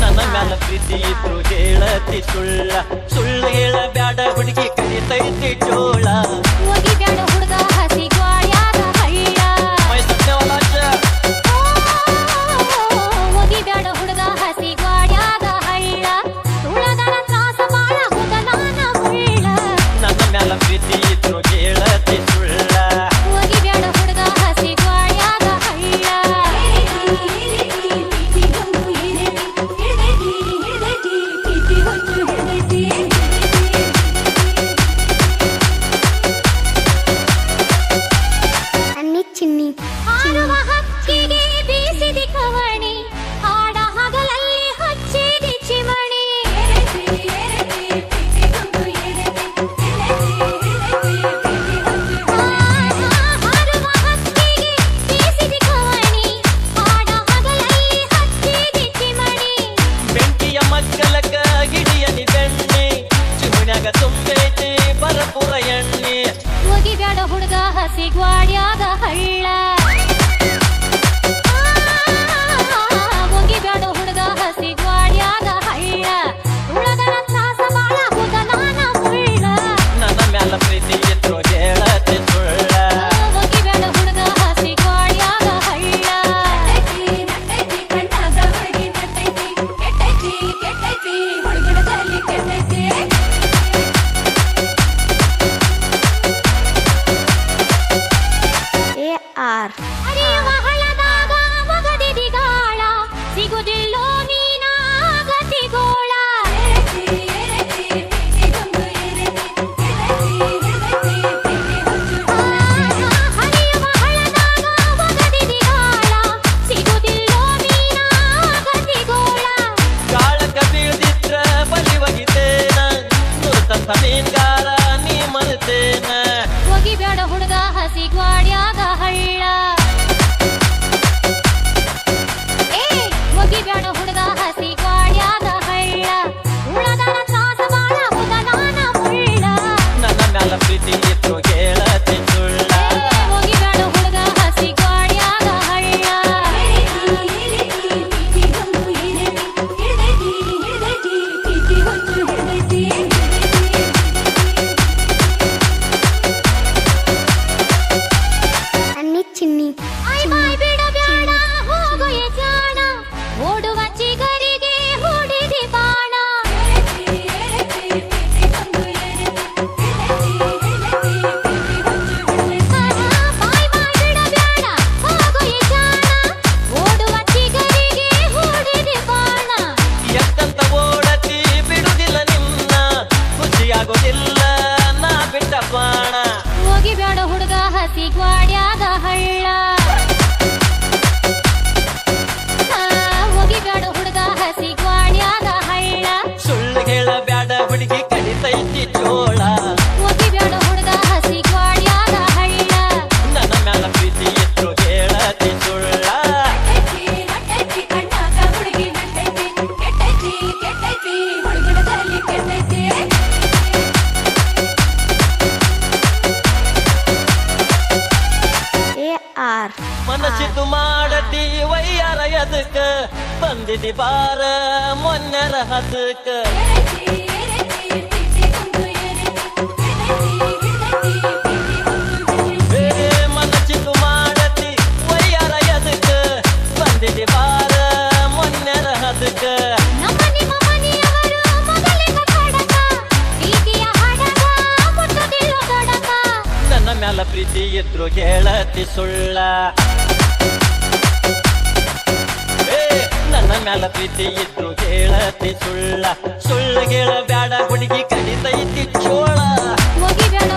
ನನ್ನ ಮ್ಯಾಲ ಪ್ರೀತಿ ಇದ್ರು ಹೇಳತಿ ಸುಳ್ಳ ಸುಳ್ಳು ಹೇಳ ಬ್ಯಾಡ ಹುಡುಗಿ ಕಲಿತೈತಿ ಚೋಳ ಹೋಗಿ ಬ್ಯಾಡ ಹುಡುಗ ಹಸಿ ಗ್ವಾಡ್ಯಾಗ ಹಳ್ಳ ಮೈ ಸತ್ಯವಲಾಚ ಹೋಗಿ ಬ್ಯಾಡ ಹುಡುಗ ಹಸಿ ಗ್ವಾಡ್ಯಾಗ ಹಳ್ಳ ಸುಳ್ಳದನ ತ್ರಾಸ ಬಾಳ ಹುಡುಗನ ಮುಳ್ಳ ನನ್ನ ಮ್ಯಾಲ ಪ್ರೀತಿ ಇದ್ರು ಹೇಳತಿ ಸುಳ್ಳ ಹೋಗಿ ಬ್ಯಾಡ ಹುಡುಗ ಹಸಿ ಗ್ವಾಡ್ಯಾಗ ಹಳ್ಳ ಹಾರುವ ಹಕ್ಕಿಗೆ ಬೀಸಿದಿ ಕವಣಿ ಹಾಡ ಹಗಲಲ್ಲಿ ಹಚ್ಚಿದಿ ಚಿಮಣಿ ಹಾರುವ ಹಕ್ಕಿಗೆ ಬೀಸಿದಿ ಕವಣಿ ಹಾಡ ಹಗಲಲ್ಲಿ ಹಚ್ಚಿದಿ ಚಿಮಣಿ ಬೆಂಕಿಯ ಮಕ್ಕಳಕ್ಕ ಗಿಡಿಯನಿ ಬೆಣ್ಣೆ ಚಿಮುಣ್ಯಾಗ ತುಂಬೈತಿ ಬರಪುರ ಎಣ್ಣೆ ಹೋಗಿ ಬ್ಯಾಡ ಹುಡುಗ ಹಸಿ ಗ್ವಾಡ್ಯಾಗ ಹಳ್ಳ ಹೋಗಿ ಬ್ಯಾಡ ಹುಡುಗ ಹಸಿ ಗ್ವಾಡ್ಯಾಗ ಹಳ್ಳ ಉಳದನ ತ್ರಾಸ ಬಾಳ ಹುಡುಗನ ಮುಳ್ಳ ನನ್ನ ಮ್ಯಾಲ ಪ್ರೀತಿ ಇದ್ರು ಹೇಳತಿ ಸುಳ್ಳ ಹೋಗಿ ಬ್ಯಾಡ ಹುಡುಗ ಹಸಿ ಗ್ವಾಡ್ಯಾಗ ಹಳ್ಳ ಹರಿಯುವ ಹಳ್ಳದಾಗ ಒಗದಿದಿ ಗಾಳ ಸಿಗುದಿಲ್ಲೋ ನೀನ ಗತಿಗೋಳ ಹರಿಯುವ ಹಳ್ಳದಾಗ ಒಗದಿದಿ ಗಾಳ ಸಿಗುದಿಲ್ಲೋ ನೀನ ಗತಿಗೋಳ ಕಾಳಕ ಬೀಳ್ದಿದ್ರ ಬಲಿ ಒಗಿತೇನ ನುರ್ತಂತ ಮೀನ್ಗಾರ ನೀ ಮರ್ತೇನ ಹೋಗಿ ಬ್ಯಾಡ ಹುಡುಗ ಹಸಿ ಗ್ವಾಡ್ಯಾಗ ಹಳ್ಳ ಹೋಗಿ ಬ್ಯಾಡ ಹುಡುಗ ಹಸಿ ಗ್ವಾಡ್ಯಾಗ ಹಳ್ಳ ಉಳದನ ತ್ರಾಸ ಬಾಳ ಹುಡುಗನ ಮುಳ್ಳ ನನ್ನ ಮ್ಯಾಲ ಪ್ರೀತಿ ಇದ್ರು ಹೇಳತಿ ಸುಳ್ಳ ಹೋಗಿ ಬ್ಯಾಡ ಹುಡುಗ ಹಸಿ ಗ್ವಾಡ್ಯಾಗ ಹಳ್ಳ ಐ ಬಾಯ್ ಬಿಡ ಬ್ಯಾಡ ಹೋಗು ಯಜಾಣ ಓಡುವ ಚಿಗರಿಗೆ ಹೊಡಿದಿ ಬಾಣ ಬಾಯ್ ಬಿಡ ಬ್ಯಾಡ ಹೋಗು ಯಜಾಣ ಓಡುವ ಚಿಗರಿಗೆ ಹೊಡಿದಿ ಬಾಣ ಎಷ್ಟಂತ ಓಡತಿ ಬಿಡುದಿಲ್ಲ ನಿನ್ನ ಖುಷಿಯಾಗೋದಿಲ್ಲ ನಾ ಬಿಟ್ಟ ಬಾಣ ಹೋಗಿ ಬ್ಯಾಡ ಹುಡುಗ ಹಸಿ ಗ್ವಾಡ್ಯಾಗ ಹಳ್ಳ ಹೋಗಿ ಬ್ಯಾಡ ಹುಡುಗ ಹಸಿ ಗ್ವಾಡ್ಯಾಗ ಹಳ್ಳ ಸುಳ್ಳು ಹೇಳ ಬ್ಯಾಡ ಹುಡುಗಿ ಕಲಿತೈತಿ ಚೋಳ ಹೋಗಿ ಬ್ಯಾಡ ಹುಡುಗ ಹಸಿ ಗ್ವಾಡ್ಯಾಗ ಹಳ್ಳ ನನ್ನ ಮ್ಯಾಲ ಪ್ರೀತಿ ಇದ್ರು ಹೇಳತಿ ಸುಳ್ಳ ಮನಸ್ಸಿದ್ದು ಮಾಡತಿ ವಯ್ಯಾರ ಎದಕ್ಕ ಬಂದಿದಿ ಬಾರ ಮೊನ್ನೆರ ಹದಕ್ಕ ಮನಸ್ಸಿದ್ದು ಮಾಡತಿ ವಯ್ಯಾರ ಎದಕ್ಕ ಬಂದಿದಿ ಬಾರ ಮೊನ್ನೆರ ಹದಕ್ಕ ನಮ್ಮ ನಿಮ್ಮ ಮನೆಯವರು ಮೊದಲಿಗ ಕಡಕ ಪ್ರೀತಿಯ ಹಡಗ ಮುಟ್ಟದಿಲ್ಲ ತೊಡಕ ನನ್ನ ಮ್ಯಾಲ ಪ್ರೀತಿ ಇದ್ರು ಹೇಳತಿ ಸುಳ್ಳ ನನ್ನ ಮ್ಯಾಲ ಪ್ರೀತಿ ಇದ್ರು ಹೇಳತಿ ಸುಳ್ಳ ಸುಳ್ಳು ಹೇಳ ಬ್ಯಾಡ ಹುಡುಗಿ ಕಲಿತೈತಿ ಚೋಳ ಹೋಗಿ ಬ್ಯಾಡ